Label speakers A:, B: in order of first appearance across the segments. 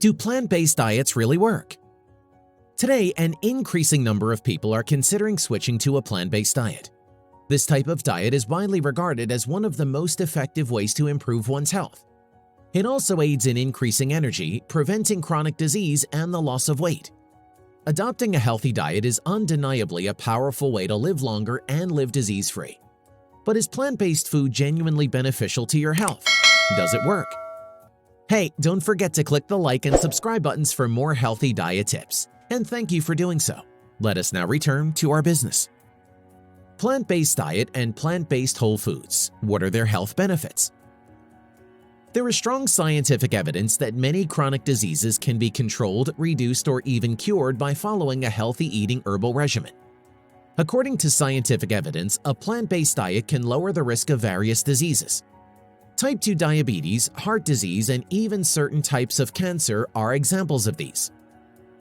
A: Do plant-based diets really work? Today, an increasing number of people are considering switching to a plant-based diet. This type of diet is widely regarded as one of the most effective ways to improve one's health. It also aids in increasing energy, preventing chronic disease, and the loss of weight. Adopting a healthy diet is undeniably a powerful way to live longer and live disease-free. But is plant-based food genuinely beneficial to your health? Does it work? Hey, don't forget to click the like and subscribe buttons for more healthy diet tips. And thank you for doing so. Let us now return to our business. Plant-based diet and plant-based whole foods. What are their health benefits? There is strong scientific evidence that many chronic diseases can be controlled, reduced, or even cured by following a healthy eating herbal regimen. According to scientific evidence, a plant-based diet can lower the risk of various diseases. Type 2 diabetes, heart disease, and even certain types of cancer are examples of these.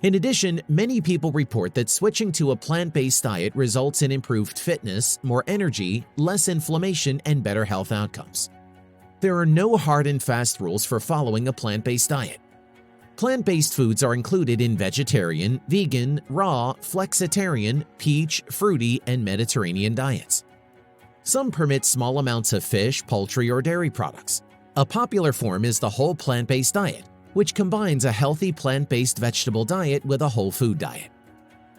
A: In addition, many people report that switching to a plant-based diet results in improved fitness, more energy, less inflammation, and better health outcomes. There are no hard and fast rules for following a plant-based diet. Plant-based foods are included in vegetarian, vegan, raw, flexitarian, peach, fruity, and Mediterranean diets. Some permit small amounts of fish, poultry, or dairy products. A popular form is the whole plant-based diet, which combines a healthy plant-based vegetable diet with a whole food diet.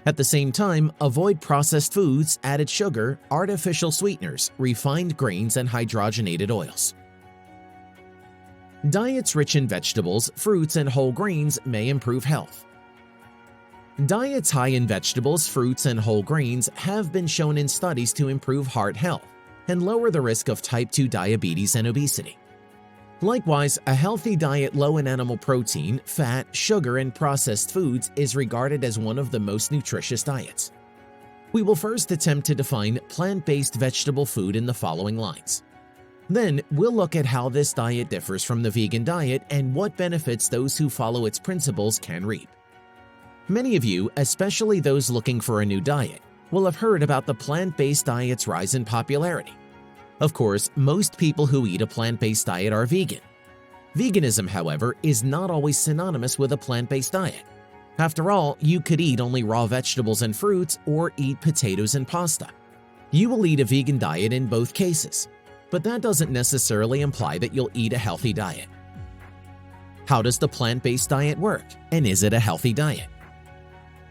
A: At the same time, avoid processed foods, added sugar, artificial sweeteners, refined grains, and hydrogenated oils. Diets rich in vegetables, fruits, and whole grains may improve health. Diets high in vegetables, fruits, and whole grains have been shown in studies to improve heart health and lower the risk of type 2 diabetes and obesity. Likewise, a healthy diet low in animal protein, fat, sugar, and processed foods is regarded as one of the most nutritious diets. We will first attempt to define plant-based vegetable food in the following lines. Then, we'll look at how this diet differs from the vegan diet and what benefits those who follow its principles can reap. Many of you, especially those looking for a new diet, will have heard about the plant-based diet's rise in popularity. Of course, most people who eat a plant-based diet are vegan. Veganism, however, is not always synonymous with a plant-based diet. After all, you could eat only raw vegetables and fruits or eat potatoes and pasta. You will eat a vegan diet in both cases, but that doesn't necessarily imply that you'll eat a healthy diet. How does the plant-based diet work, and is it a healthy diet?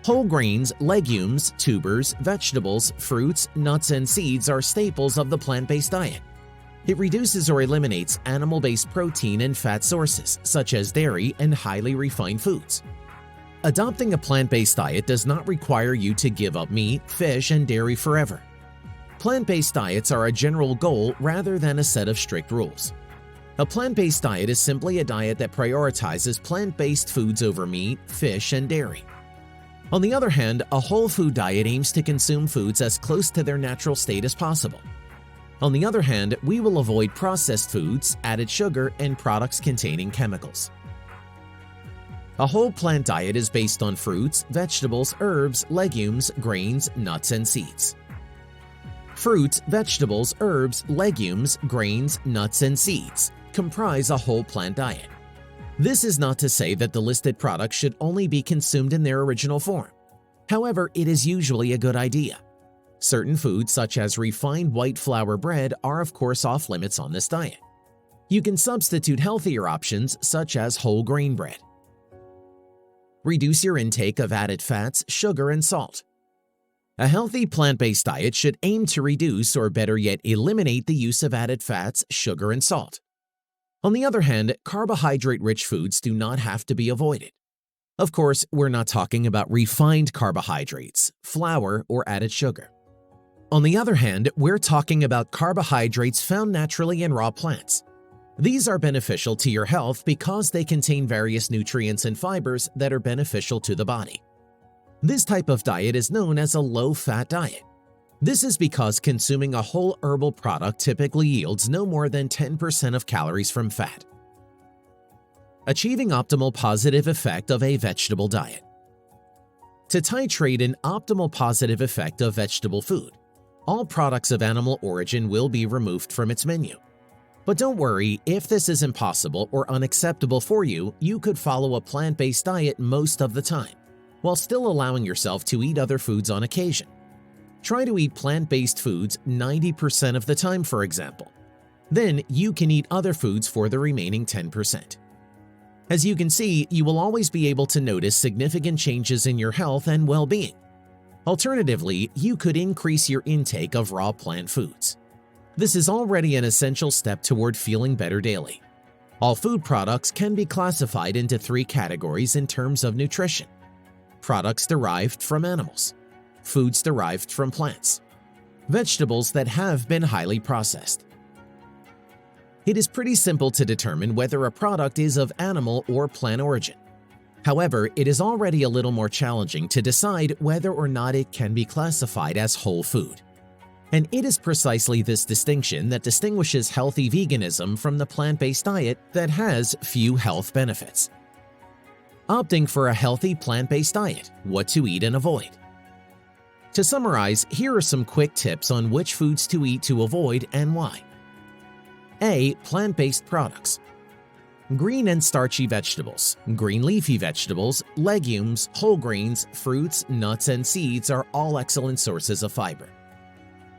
A: Whole grains, legumes, tubers, vegetables, fruits, nuts, and seeds are staples of the plant-based diet. It reduces or eliminates animal-based protein and fat sources, such as dairy and highly refined foods. Adopting a plant-based diet does not require you to give up meat, fish, and dairy forever. Plant-based diets are a general goal rather than a set of strict rules. A plant-based diet is simply a diet that prioritizes plant-based foods over meat, fish, and dairy. On the other hand, a whole food diet aims to consume foods as close to their natural state as possible. On the other hand, we will avoid processed foods, added sugar, and products containing chemicals. A whole plant diet is based on fruits, vegetables, herbs, legumes, grains, nuts, and seeds. Fruits, vegetables, herbs, legumes, grains, nuts, and seeds comprise a whole plant diet. This is not to say that the listed products should only be consumed in their original form. However, it is usually a good idea. Certain foods such as refined white flour bread are of course off limits on this diet. You can substitute healthier options such as whole grain bread. Reduce your intake of added fats, sugar, and salt. A healthy plant-based diet should aim to reduce or better yet eliminate the use of added fats, sugar, and salt. On the other hand, carbohydrate-rich foods do not have to be avoided. Of course, we're not talking about refined carbohydrates, flour, or added sugar. On the other hand, we're talking about carbohydrates found naturally in raw plants. These are beneficial to your health because they contain various nutrients and fibers that are beneficial to the body. This type of diet is known as a low-fat diet. This is because consuming a whole herbal product typically yields no more than 10% of calories from fat. Achieving optimal positive effect of a vegetable diet. To titrate an optimal positive effect of vegetable food, all products of animal origin will be removed from its menu. But don't worry, if this is impossible or unacceptable for you, you could follow a plant-based diet most of the time, while still allowing yourself to eat other foods on occasion. Try to eat plant-based foods 90% of the time, for example. Then you can eat other foods for the remaining 10%. As you can see, you will always be able to notice significant changes in your health and well-being. Alternatively, you could increase your intake of raw plant foods. This is already an essential step toward feeling better daily. All food products can be classified into 3 categories in terms of nutrition: products derived from animals, foods derived from plants, vegetables that have been highly processed. It is pretty simple to determine whether a product is of animal or plant origin. However, it is already a little more challenging to decide whether or not it can be classified as whole food. And it is precisely this distinction that distinguishes healthy veganism from the plant-based diet that has few health benefits. Opting for a healthy plant-based diet: what to eat and avoid. To summarize, here are some quick tips on which foods to eat to avoid and why. A. Plant-based products. Green and starchy vegetables, green leafy vegetables, legumes, whole grains, fruits, nuts, and seeds are all excellent sources of fiber.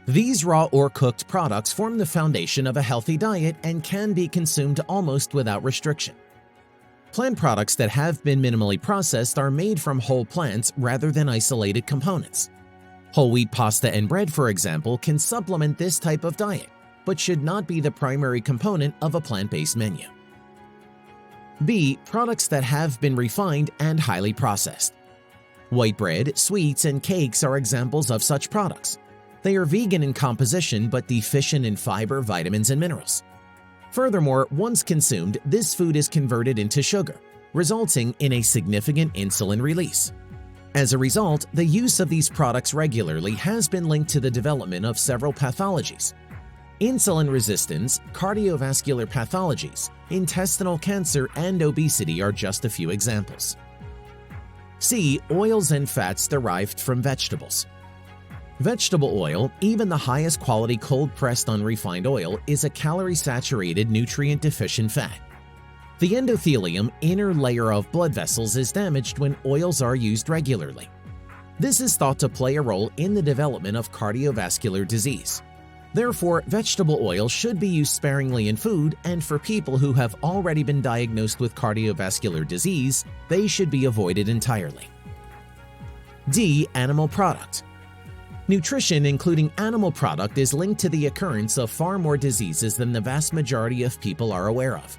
A: These raw or cooked products form the foundation of a healthy diet and can be consumed almost without restriction. Plant products that have been minimally processed are made from whole plants rather than isolated components. Whole wheat pasta and bread, for example, can supplement this type of diet, but should not be the primary component of a plant-based menu. B. Products that have been refined and highly processed. White bread, sweets, and cakes are examples of such products. They are vegan in composition but deficient in fiber, vitamins, and minerals. Furthermore, once consumed, this food is converted into sugar, resulting in a significant insulin release. As a result, the use of these products regularly has been linked to the development of several pathologies. Insulin resistance, cardiovascular pathologies, intestinal cancer, and obesity are just a few examples. C. Oils and fats derived from vegetables. Vegetable oil, even the highest quality cold-pressed unrefined oil, is a calorie-saturated, nutrient-deficient fat. The endothelium, inner layer of blood vessels, is damaged when oils are used regularly. This is thought to play a role in the development of cardiovascular disease. Therefore, vegetable oil should be used sparingly in food, and for people who have already been diagnosed with cardiovascular disease, they should be avoided entirely. D. Animal product. Nutrition, including animal product, is linked to the occurrence of far more diseases than the vast majority of people are aware of.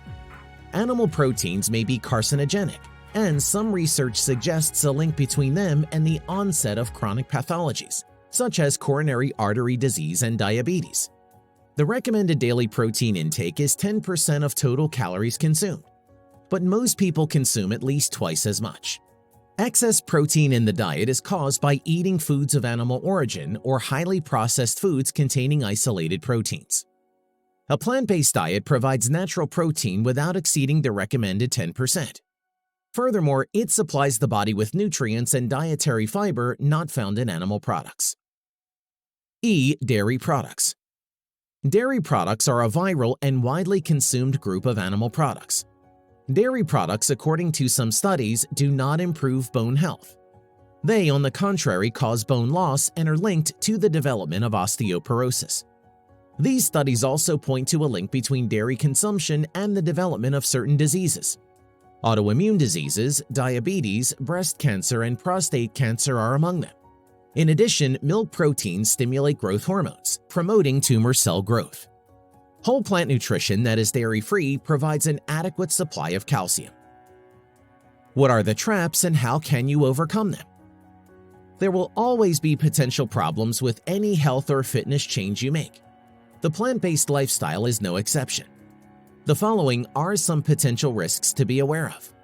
A: Animal proteins may be carcinogenic, and some research suggests a link between them and the onset of chronic pathologies, such as coronary artery disease and diabetes. The recommended daily protein intake is 10% of total calories consumed, but most people consume at least twice as much. Excess protein in the diet is caused by eating foods of animal origin or highly processed foods containing isolated proteins. A plant-based diet provides natural protein without exceeding the recommended 10%. Furthermore, it supplies the body with nutrients and dietary fiber not found in animal products. E. Dairy products. Dairy products are a viral and widely consumed group of animal products. Dairy products, according to some studies, do not improve bone health. They, on the contrary, cause bone loss and are linked to the development of osteoporosis. These studies also point to a link between dairy consumption and the development of certain diseases. Autoimmune diseases, diabetes, breast cancer, and prostate cancer are among them. In addition, milk proteins stimulate growth hormones, promoting tumor cell growth. Whole plant nutrition that is dairy-free provides an adequate supply of calcium. What are the traps and how can you overcome them? There will always be potential problems with any health or fitness change you make. The plant-based lifestyle is no exception. The following are some potential risks to be aware of.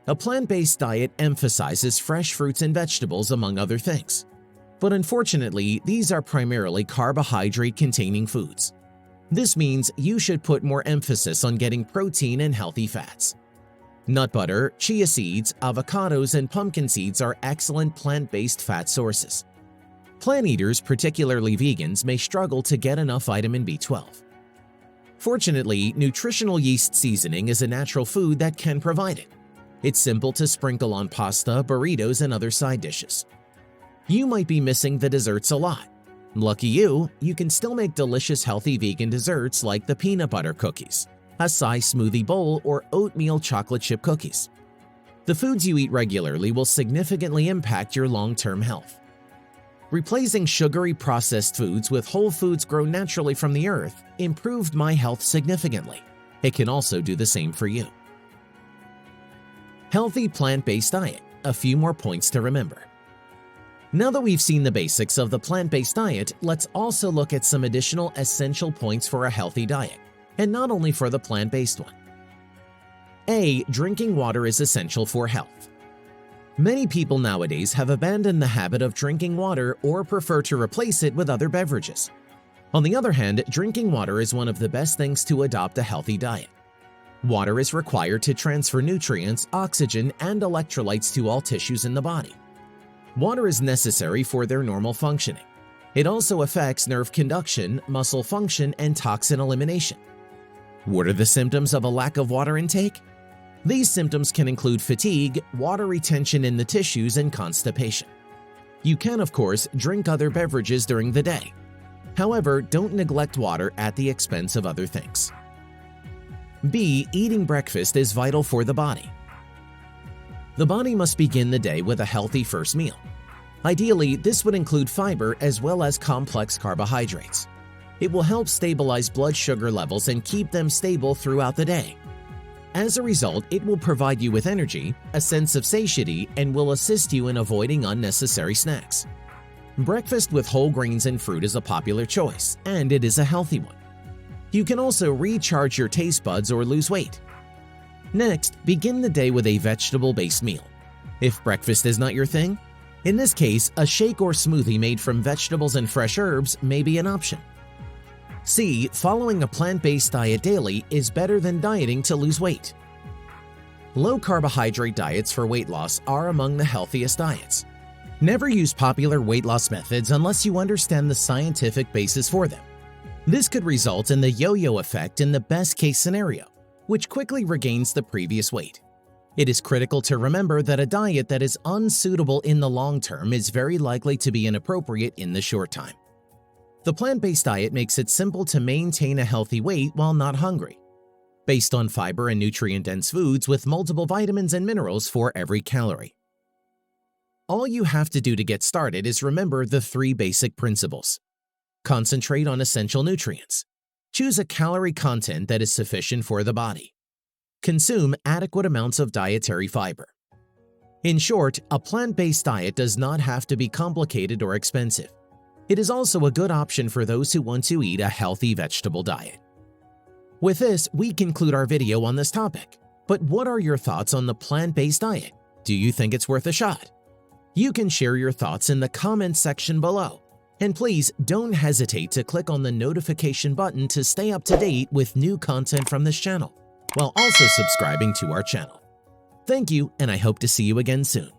A: A plant-based diet emphasizes fresh fruits and vegetables, among other things. But unfortunately, these are primarily carbohydrate-containing foods. This means you should put more emphasis on getting protein and healthy fats. Nut butter, chia seeds, avocados, and pumpkin seeds are excellent plant-based fat sources. Plant eaters, particularly vegans, may struggle to get enough vitamin B12. Fortunately, nutritional yeast seasoning is a natural food that can provide it. It's simple to sprinkle on pasta, burritos, and other side dishes. You might be missing the desserts a lot. Lucky you, you can still make delicious healthy vegan desserts like the peanut butter cookies, acai smoothie bowl, or oatmeal chocolate chip cookies. The foods you eat regularly will significantly impact your long-term health. Replacing sugary processed foods with whole foods grown naturally from the earth improved my health significantly. It can also do the same for you. Healthy plant-based diet. A few more points to remember. Now that we've seen the basics of the plant-based diet, let's also look at some additional essential points for a healthy diet, and not only for the plant-based one. A. Drinking water is essential for health. Many people nowadays have abandoned the habit of drinking water or prefer to replace it with other beverages. On the other hand, drinking water is one of the best things to adopt a healthy diet. Water is required to transfer nutrients, oxygen, and electrolytes to all tissues in the body. Water is necessary for their normal functioning. It also affects nerve conduction, muscle function, and toxin elimination. What are the symptoms of a lack of water intake? These symptoms can include fatigue, water retention in the tissues, and constipation. You can, of course, drink other beverages during the day. However, don't neglect water at the expense of other things. B. Eating breakfast is vital for the body. The body must begin the day with a healthy first meal. Ideally, this would include fiber as well as complex carbohydrates. It will help stabilize blood sugar levels and keep them stable throughout the day. As a result, it will provide you with energy, a sense of satiety, and will assist you in avoiding unnecessary snacks. Breakfast with whole grains and fruit is a popular choice, and it is a healthy one. You can also recharge your taste buds or lose weight. Next, begin the day with a vegetable-based meal. If breakfast is not your thing, in this case, a shake or smoothie made from vegetables and fresh herbs may be an option. C. Following a plant-based diet daily is better than dieting to lose weight. Low-carbohydrate diets for weight loss are among the healthiest diets. Never use popular weight loss methods unless you understand the scientific basis for them. This could result in the yo-yo effect in the best-case scenario, which quickly regains the previous weight. It is critical to remember that a diet that is unsuitable in the long term is very likely to be inappropriate in the short time. The plant-based diet makes it simple to maintain a healthy weight while not hungry, based on fiber and nutrient-dense foods with multiple vitamins and minerals for every calorie. All you have to do to get started is remember the 3 basic principles. Concentrate on essential nutrients. Choose a calorie content that is sufficient for the body. Consume adequate amounts of dietary fiber. In short, a plant-based diet does not have to be complicated or expensive. It is also a good option for those who want to eat a healthy vegetable diet. With this, we conclude our video on this topic. But what are your thoughts on the plant-based diet? Do you think it's worth a shot? You can share your thoughts in the comments section below. And please don't hesitate to click on the notification button to stay up to date with new content from this channel, while also subscribing to our channel. Thank you, and I hope to see you again soon.